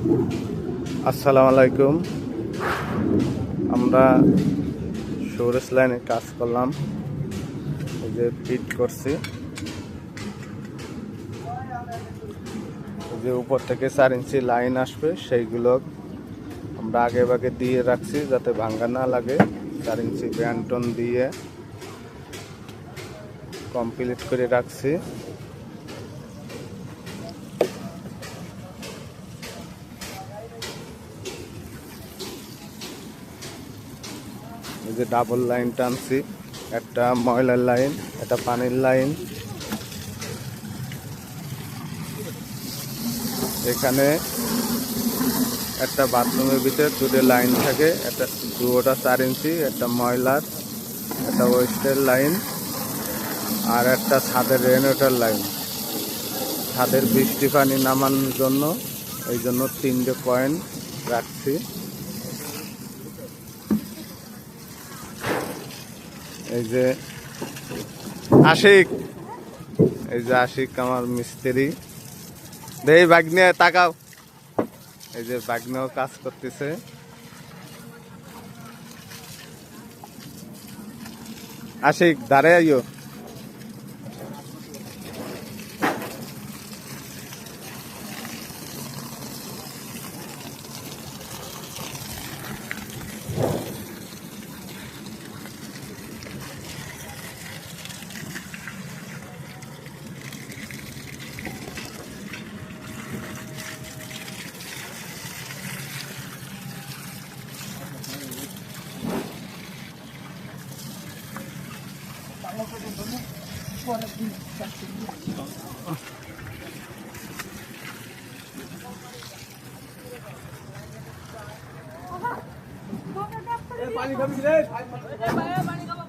আসসালামু আলাইকুম। আমরা সৌরেশ লাইনে কাজ করলাম, এই যে ফিট করছি। যে উপর থেকে 4 ইঞ্চি লাইন আসবে, সেইগুলো আমরা আগে ভাগে দিয়ে রাখছি যাতে ভাঙ্গা না লাগে। 4 ইঞ্চি ব্যান্টন দিয়ে কমপ্লিট করে রাখছি। এই যে ডাবল লাইন টানছি, একটা ময়লার লাইন, একটা পানির লাইন। এখানে একটা বাথরুমের ভিতরে দুটো লাইন থাকে, একটা দুটা 4 ইঞ্চি, একটা ময়লার, একটা ওয়েস্টের লাইন, আর একটা ছাদের রেনওয়াটার লাইন। ছাদের বৃষ্টি পানি নামানোর জন্য এই জন্য 3টে পয়েন্ট রাখছি। এই যে আশিক, এই যে আশিক আমার মিস্ত্রি। দেই বাগনে তাকাও, এই যে বাগনেও কাজ করতেছে। আশিক দাঁড়ায় আইও। পানি খাবি রে? পানি খাবো।